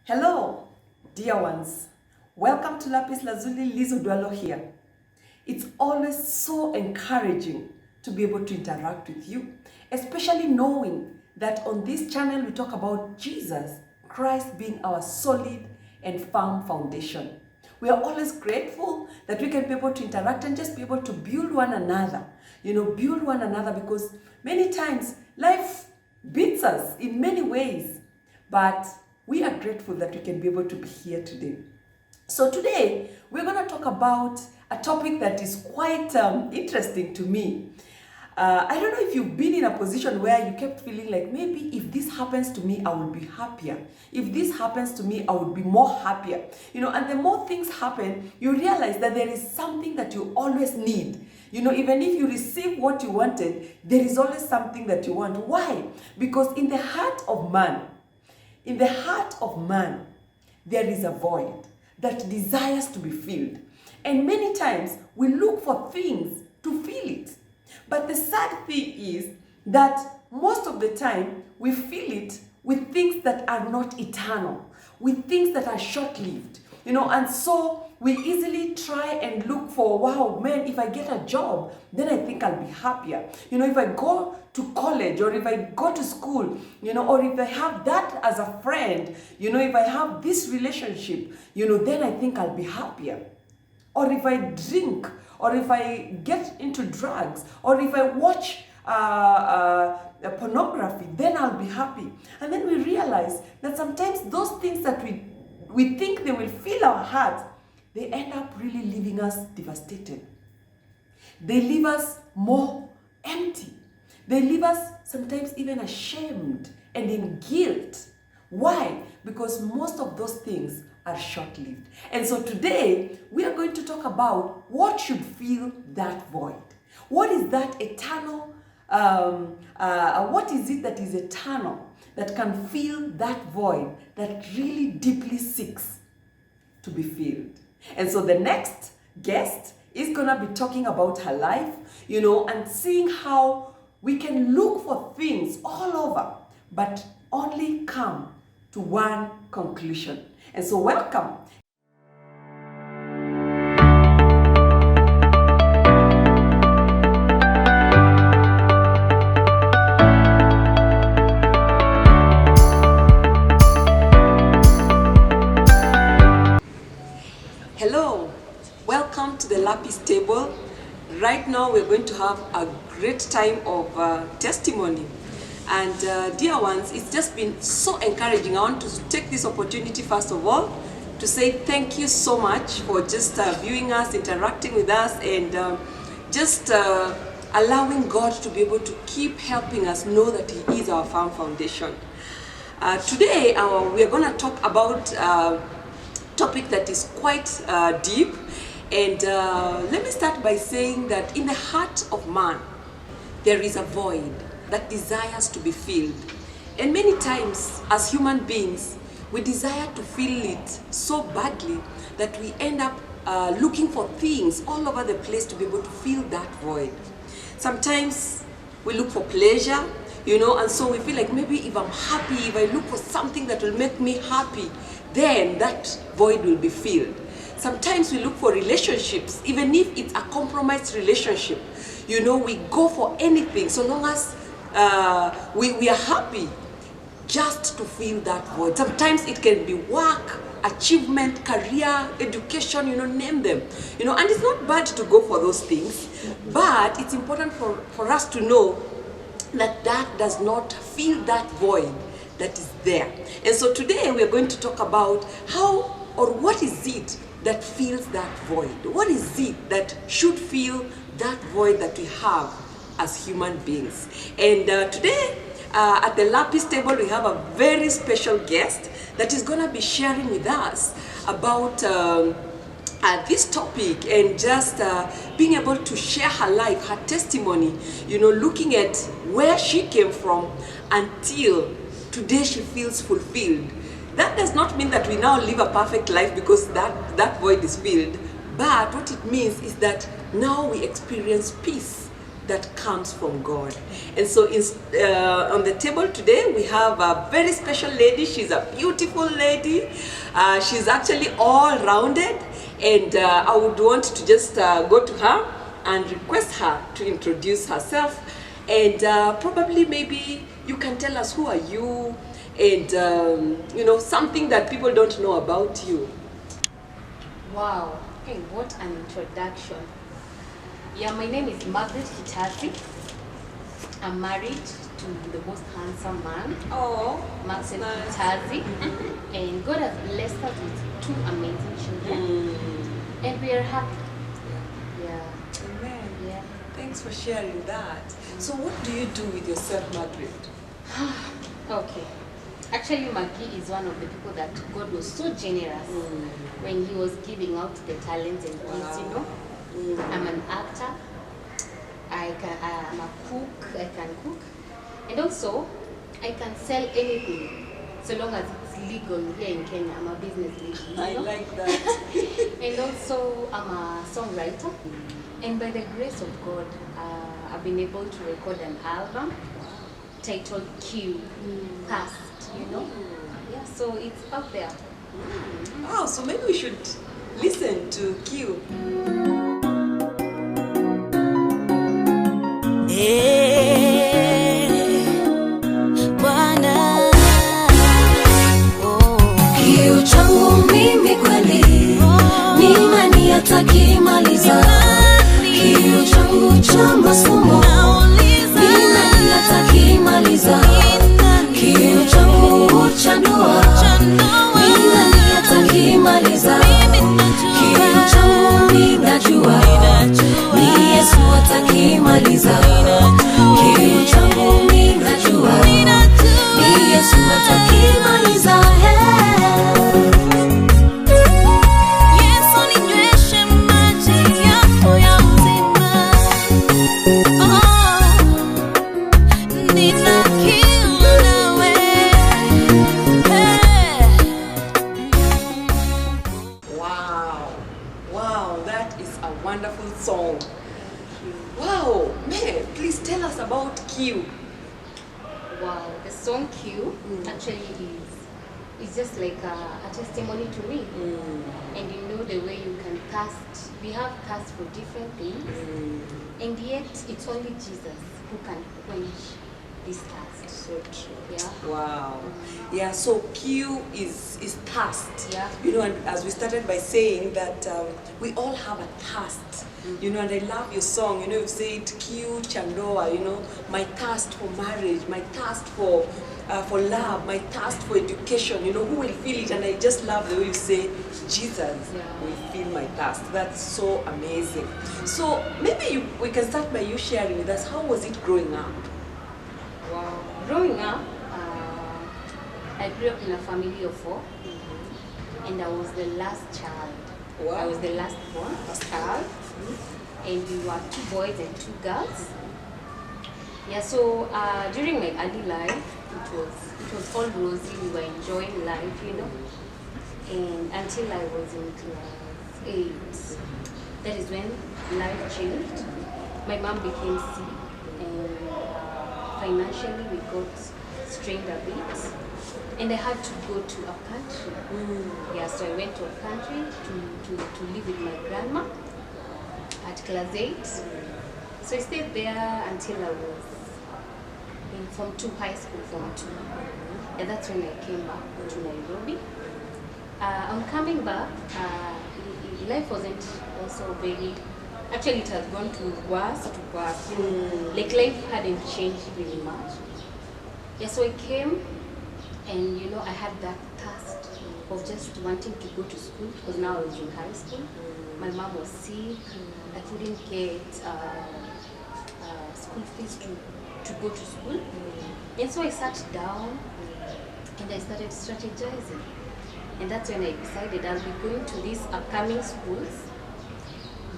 Hello, dear ones. Welcome to Lapis Lazuli. Liz Odwalo here. It's always so encouraging to be able to interact with you, especially knowing that on this channel we talk about Jesus Christ being our solid and firm foundation. We are always grateful that we can be able to interact and just be able to build one another. Build one another, because many times life beats us in many ways, but we are grateful that we can be able to be here today. So today, we're going to talk about a topic that is quite interesting to me. I don't know if you've been in a position where you kept feeling like, maybe if this happens to me, I will be happier. If this happens to me, I would be more happier. And the more things happen, you realize that there is something that you always need. Even if you receive what you wanted, there is always something that you want. Why? Because in the heart of man, there is a void that desires to be filled. And many times we look for things to fill it. But the sad thing is that most of the time we fill it with things that are not eternal, with things that are short-lived. And so we easily try and look for, wow, man, if I get a job, then I think I'll be happier. If I go to college, or if I go to school, or if I have that as a friend, if I have this relationship, then I think I'll be happier. Or if I drink, or if I get into drugs, or if I watch pornography, then I'll be happy. And then we realize that sometimes those things that we think they will fill our hearts, they end up really leaving us devastated. They leave us more empty. They leave us sometimes even ashamed and in guilt. Why? Because most of those things are short-lived. And so today, we are going to talk about what should fill that void. What is that eternal, what is it that is eternal, that can fill that void that really deeply seeks to be filled? And so the next guest is going to be talking about her life, and seeing how we can look for things all over, but only come to one conclusion. And so welcome. Hello, welcome to the Lapis table. Right now we're going to have a great time of testimony. And dear ones, it's just been so encouraging. I want to take this opportunity first of all to say thank you so much for just viewing us, interacting with us, and just allowing God to be able to keep helping us know that He is our firm foundation. Today we are going to talk about topic that is quite deep, and let me start by saying that in the heart of man there is a void that desires to be filled, and many times as human beings we desire to fill it so badly that we end up looking for things all over the place to be able to fill that void. Sometimes we look for pleasure, and so we feel like, maybe if I'm happy, if I look for something that will make me happy, then that void will be filled. Sometimes we look for relationships, even if it's a compromised relationship. We go for anything so long as we are happy, just to fill that void. Sometimes it can be work, achievement, career, education, name them. And it's not bad to go for those things, but it's important for us to know that that does not fill that void that is there. And so today we are going to talk about how, or what is it that fills that void? What is it that should fill that void that we have as human beings? And today at the Lapis table we have a very special guest that is going to be sharing with us about this topic, and just being able to share her life, her testimony, looking at where she came from until today she feels fulfilled. That does not mean that we now live a perfect life because that void is filled, but what it means is that now we experience peace, that comes from God. And so on the table today, we have a very special lady. She's a beautiful lady. She's actually all-rounded. And I would want to just go to her and request her to introduce herself. And probably maybe you can tell us who are you and, you know, something that people don't know about you. Wow, hey, what an introduction. Yeah, my name is Margaret. I'm married to the most handsome man, Oh, Margaret nice. and God has blessed us with 2 amazing children, and we are happy. Yeah. Amen. Yeah. Thanks for sharing that. So what do you do with yourself, Margaret? Okay. Actually, Maggie is one of the people that God was so generous when He was giving out the talents and gifts, you know. I'm an actor, I'm a cook, I can cook, and also I can sell anything so long as it's legal here in Kenya. I'm a business lady, you know? I like that. And also I'm a songwriter, and by the grace of God, I've been able to record an album titled Q, Past, you know? Yeah, so it's up there. Oh, so maybe we should listen to Q. Kiu changu mimi kweli ni nani atakimaliza? Kiu changu cha masomo ni nani atakimaliza? Kiu changu cha ndoa ni nani atakimaliza? Kiu changu ninajua ni Yesu atakimaliza. Kiu changu ninajua ni Yesu atakimaliza. Wonderful song. Wow, man, please tell us about Q. Wow, the song Q actually is just like a testimony to me. And you know the way you can cast, we have cast for different things, and yet it's only Jesus who can quench this thirst. So true. Yeah. Wow. Yeah, so Q is thirst. Yeah. You know, and as we started by saying that we all have a thirst. You know, and I love your song. You know, you say it Q Chandoa, you know, my thirst for marriage, my thirst for love, my thirst for education. You know, who will feel it? And I just love the way you say Jesus will feel my thirst. That's so amazing. So maybe we can start by you sharing with us, how was it growing up? Wow. Growing up, I grew up in a family of 4, and I was the last child. Wow. I was the last born child, and we were 2 boys and 2 girls. Yeah, so during my early life, it was all rosy. We were enjoying life, you know. And until I was in class 8, that is when life changed. My mom became sick, and financially we got strained a bit, and I had to go to a country. Yeah, so I went to a country to live with my grandma at class 8. So I stayed there until I was in Form 2, high school Form 2. And that's when I came back to Nairobi. On coming back, life wasn't also very. Actually, it has gone to worse. Like life hadn't changed really much. Yeah, so I came, and you know, I had that task of just wanting to go to school because now I was in high school. My mom was sick. I couldn't get school fees to go to school. And so I sat down and I started strategizing. And that's when I decided I'll be going to these upcoming schools,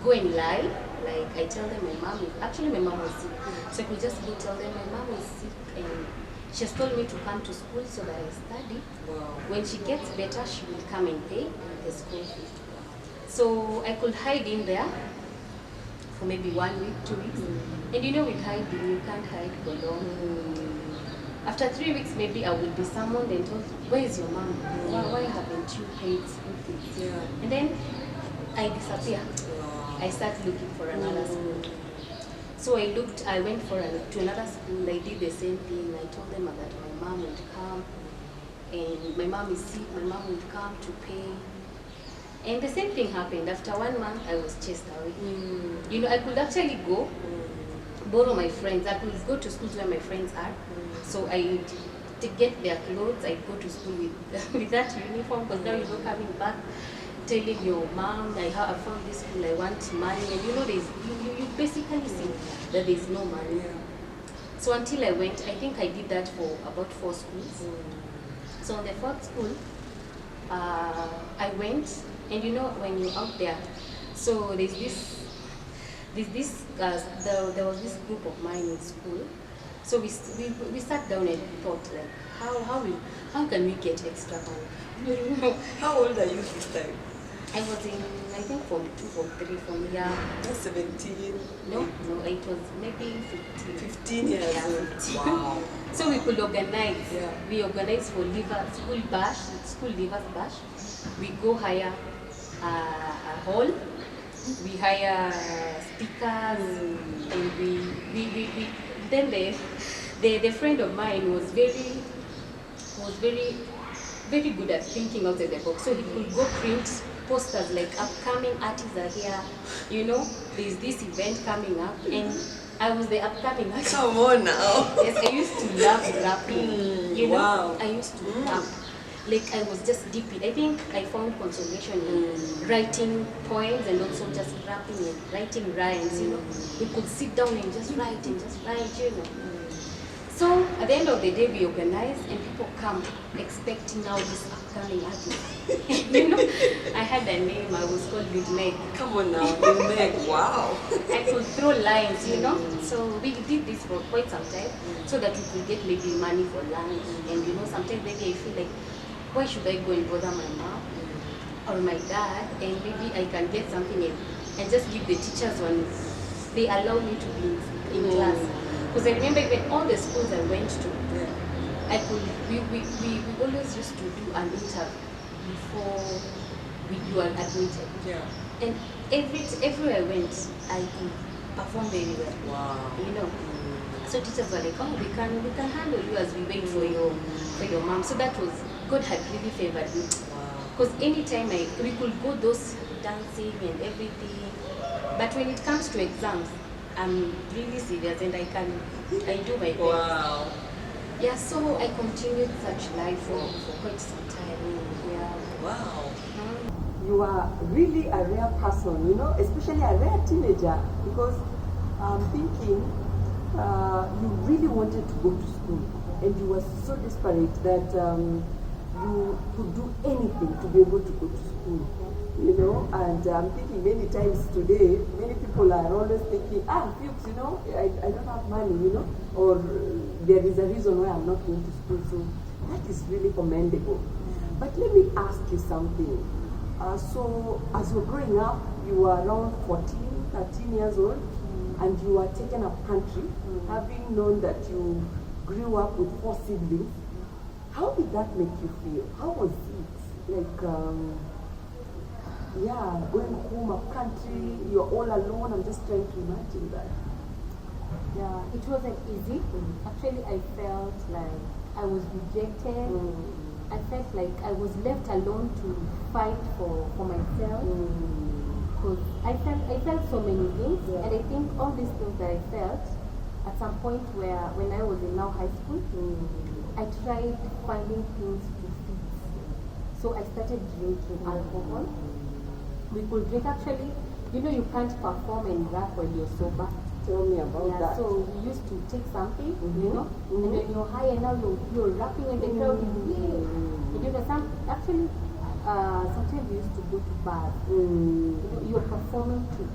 go and lie. Like I tell them my mom was sick. So I could just go tell them my mom is sick and she has told me to come to school so that I study. Wow. When she gets better, she will come and pay the school fee. So I could hide in there for maybe 1 week, 2 weeks. And you know, with hiding, you can't hide for long. After 3 weeks, maybe I will be summoned and told, where is your mom? Why haven't you paid school fees? Yeah. And then I disappear. I start looking for another school. So I went to another school. I did the same thing. I told them that my mom would come, and my mom is sick. My mom would come to pay. And the same thing happened. After 1 month, I was chased away. You know, I could actually go, borrow my friends. I could go to schools where my friends are. So I to get their clothes. I go to school with that uniform, because now you're not coming back telling your mom, I found this school, I want money. And you know, you basically see that there's no money. So until I went, I think I did that for about 4 schools. So on the 4th school, I went, and you know, when you're out there, so there was this group of mine in school. So we sat down and thought, like, how can we get extra money? How old are you this time? I was in, I think, Form 2, Form 3, from here. 17. No, it was maybe 15. 15 years Yeah, old. 15. Wow. So we could organize. Yeah. We organized for school leavers bash. We go hire a hall. We hire speakers, and we then the friend of mine was very good at thinking outside the box. So he could go print posters like upcoming artists are here. You know, there's this event coming up, and I was the upcoming artist. Come on now. Yes, I used to love rapping. You know, wow. I used to rap. Like, I was just deep in. I think I found consolation in writing poems, and also just rapping and writing rhymes. You know, we could sit down and just write, you know. So at the end of the day, we organize, and people come expecting now this upcoming artist. You know, I had a name. I was called Big Meg. Come on now, Big Meg. Wow. I could throw lines, you know. So we did this for quite some time, so that we could get maybe money for lunch. And you know, sometimes maybe I feel like, why should I go and bother my mom or my dad, and maybe I can get something and just give the teachers when they allow me to be in class. Because I remember even all the schools I went to, we always used to do an interview before you are admitted. Yeah. And everywhere I went, I could perform very well. Wow. You know. So teachers were like, oh, we can handle you as we wait for your mom. So that was, God had really favored me. Because anytime we could go those dancing and everything, but when it comes to exams, I'm really serious, and I do my best. Wow. Yeah, so I continued such life for quite some time. Yeah. Wow. You are really a rare person, you know, especially a rare teenager, because I'm thinking you really wanted to go to school, and you were so desperate that you could do anything to be able to go to school. You know, and I'm thinking many times today, many people are always thinking, Fuchs, you know, I don't have money, you know, or there is a reason why I'm not going to school. So that is really commendable. But let me ask you something. So as you're growing up, you were around 14, 13 years old, and you were taken up country, having known that you grew up with 4 siblings. How did that make you feel? How was it? Like, going home up country, you're all alone. I'm just trying to imagine that. Yeah, it wasn't easy. Actually, I felt like I was rejected. I felt like I was left alone to fight for myself. Because I felt so many things, and I think all these things that I felt at some point where when I was in now high school, I tried finding things to fix. So I started drinking alcohol. We could drink, actually, you know, you can't perform and rap when you're sober. Tell me about that. So we used to take something, you know, and when you're high and now you're rapping and the crowd is and you know, sometimes we used to go to bars. You know, you're performing to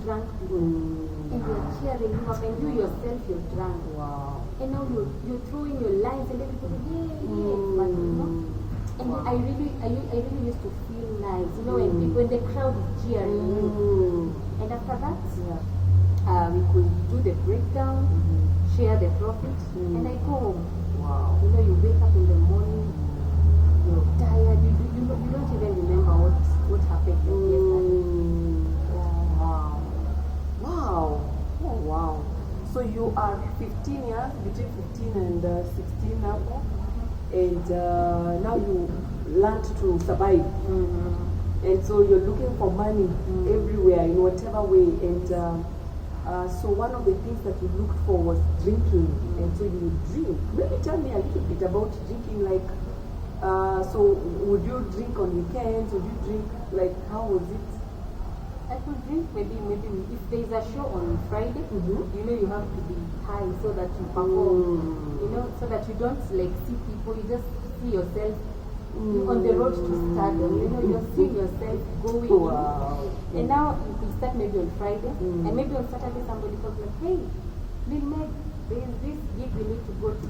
drunk people, and you're cheering him up, and you yourself, you're drunk. Wow. And now you're throwing your lines and everybody, but you know. And I really used to feel nice, you know, when the crowd is cheering you. And after that, we could do the breakdown, share the profit, and I go home. Wow. You know, you wake up in the morning, you're tired, you don't even remember what happened yesterday. Wow. Wow. Oh, wow. So you are 15 years, between 15 and 16 now, and now you learned to survive. And so you're looking for money everywhere, in whatever way. And so one of the things that you looked for was drinking. And so you drink. Maybe tell me a little bit about drinking, like, so would you drink on weekends? Would you drink, like, how was it? I could drink maybe if there's a show on Friday, you know, you have to be high so that you perform, you know, so that you don't like see people, you just see yourself on the road to stardom, you know, you're seeing yourself going. Wow. And now you could start maybe on Friday, and maybe on Saturday somebody calls like, hey, Lil Meg, there's this gig we need to go to.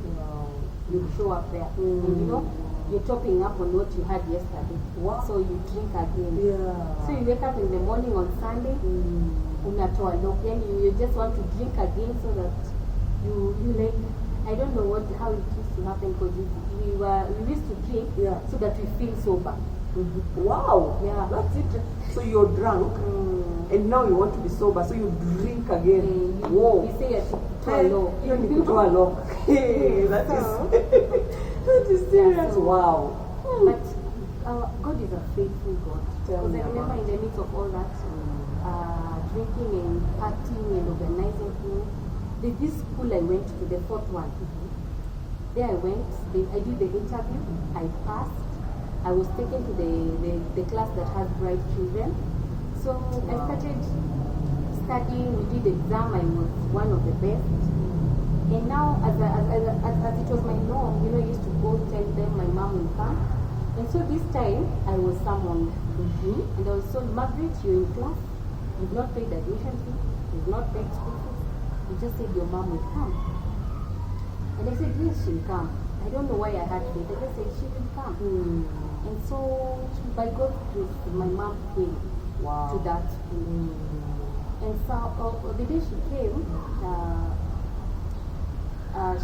You show up there, and you know, you're topping up on what you had yesterday. Wow. So you drink again. Yeah. So you wake up in the morning on Sunday, unatoa lock, and you just want to drink again so that you like, I don't know how it used to happen, because we used to drink so that we feel sober. Wow. Yeah. That's it. So you're drunk, and now you want to be sober, so you drink again. Whoa. We say low. You need to draw a lock. Hey, that is serious. Wow. But God is a faithful God. Because I remember in the midst of all that, drinking and partying and organizing things, there's this school I went to, the fourth one. There I went, I did the interview, I passed. I was taken to the class that has bright children. So I started studying, we did exam, I was one of the best. And now, as it was my norm, you know, I used to go tell them my mom will come. And so this time, I was summoned. And I was told, Margaret, you're in class. You've not paid admission fee. You've not paid school fees. You just said your mom will come. And I said, yes, she'll come. I don't know why I had faith. I just said, she will come. And so, by God's grace, my mom came to that school. And so, the day she came,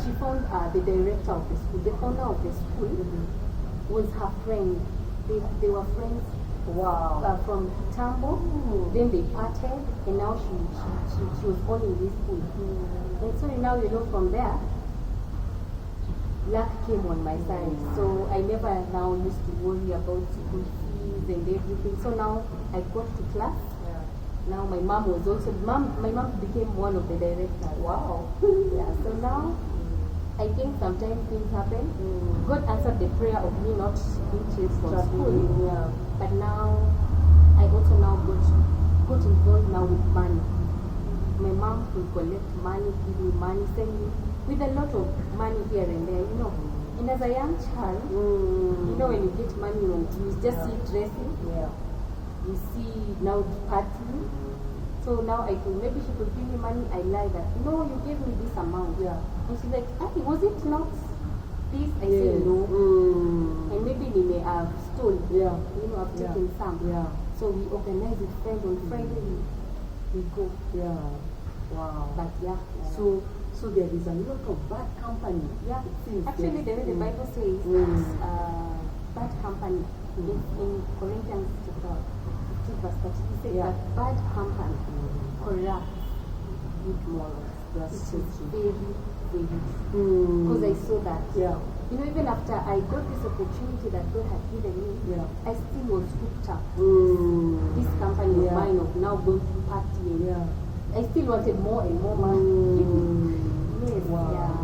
she found the director of the school, the owner of the school, was her friend. They were friends from Tambo. Then they parted, and now she was owning this school. And so now, you know, from there, luck came on my side. So I never now used to worry about school fees and everything. So now I got to class. Now my mom was also, my mom became one of the directors. Wow. Yeah, so now I think sometimes things happen. God answered the prayer of me not being chased from school. But now I also now got involved now with money. My mom will collect money, give me money, send me with a lot of money here and there, you know. And as a young child, you know, when you get money, you just see dressing. You see now partying. So now I could, maybe she could give me money, I lie that, no, you gave me this amount. And she's like, was it not this? I say no. And maybe they may have stolen, you know, I've taken some. So we organize with friends on Friday, we go. Wow. But so there is a lot of bad company. Actually, the way the Bible says, bad company in Corinthians chapter 15 verse 30, it says that bad company corrupts good morals. That's very, very true. Because I saw that. You know, even after I got this opportunity that God had given me, I still was hooked up. This company of mine of now going to party. I still wanted more and more money. Wow.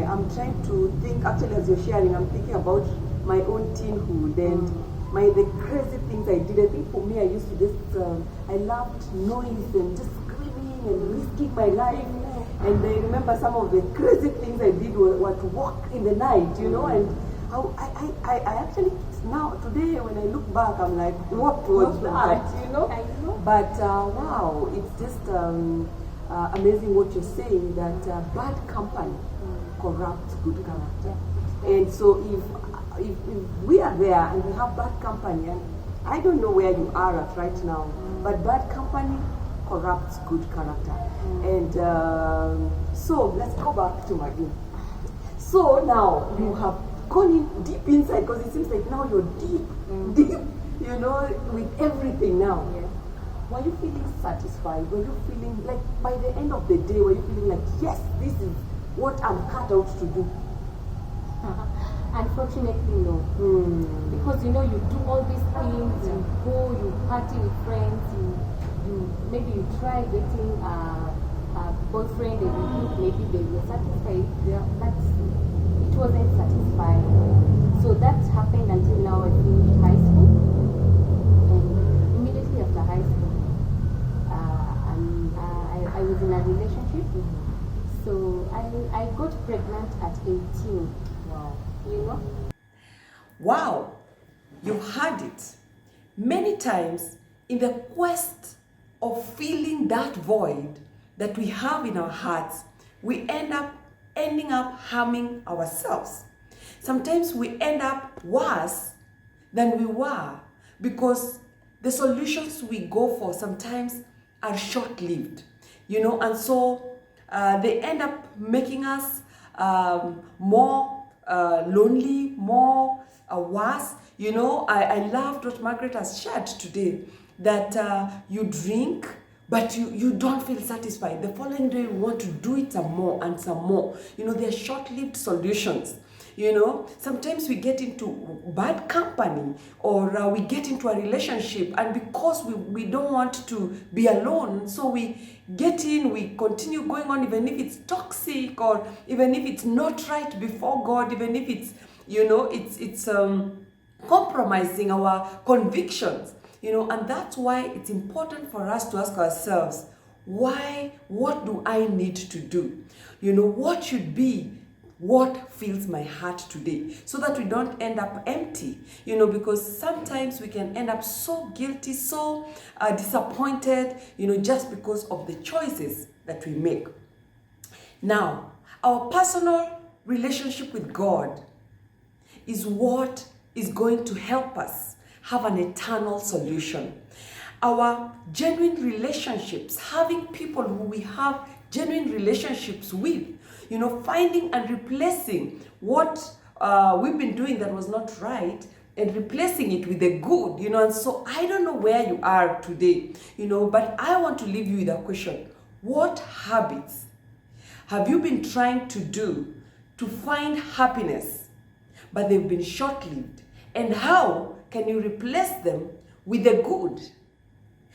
I'm trying to think, actually as you're sharing, I'm thinking about my own teenhood and the crazy things I did. I think for me, I used to just, I loved noise and just screaming and risking my life. And I remember some of the crazy things I did were to walk in the night, you know, and I actually, now, today, when I look back, I'm like, what was that, you know? But, wow, it's just amazing what you're saying, that bad company corrupts good character. And so if we are there and we have bad company, and I don't know where you are at right now, but bad company corrupts good character. And so let's go back to Margaret. So now you have gone in deep inside, because it seems like now you're deep, you know, with everything now. Yeah. Were you feeling satisfied? Were you feeling like by the end of the day, were you feeling like, yes, this is what I'm cut out to do? Unfortunately, no. Because you know, you do all these things, you go, you party with friends, you maybe you try getting a boyfriend, and you think maybe they were satisfied, but it wasn't satisfying. So that happened until now. I finished high school, and immediately after high school, I was in a relationship. So I got pregnant at 18. Wow. You know? Wow, you've had it. Many times, in the quest of filling that void that we have in our hearts, we ending up harming ourselves. Sometimes we end up worse than we were, because the solutions we go for sometimes are short-lived, you know, and so they end up making us more lonely, more worse. You know, I loved what Margaret has shared today, that you drink, but you don't feel satisfied. The following day, you want to do it some more and some more. You know, they're short-lived solutions. You know, sometimes we get into bad company, or we get into a relationship, and because we don't want to be alone, so we get in, we continue going on, even if it's toxic, or even if it's not right before God, even if it's, you know, it's compromising our convictions, you know. And that's why it's important for us to ask ourselves, why? What do I need to do? You know, what should be what fills my heart today, so that we don't end up empty, you know, because sometimes we can end up so guilty, so disappointed, you know, just because of the choices that we make. Now, our personal relationship with God is what is going to help us have an eternal solution. Our genuine relationships, having people who we have genuine relationships with, you know, finding and replacing what we've been doing that was not right, and replacing it with the good, you know. And so I don't know where you are today, you know, but I want to leave you with a question. What habits have you been trying to do to find happiness, but they've been short-lived? And how can you replace them with the good?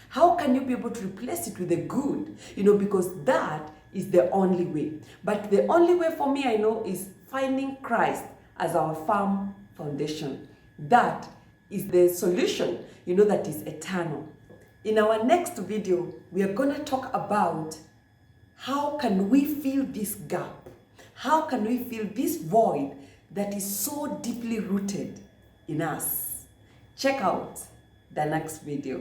How can you be able to replace it with the good? You know, because that is the only way. But the only way for me, I know, is finding Christ as our firm foundation. That is the solution, you know, that is eternal. In our next video, we are going to talk about how can we fill this gap? How can we fill this void that is so deeply rooted in us? Check out the next video.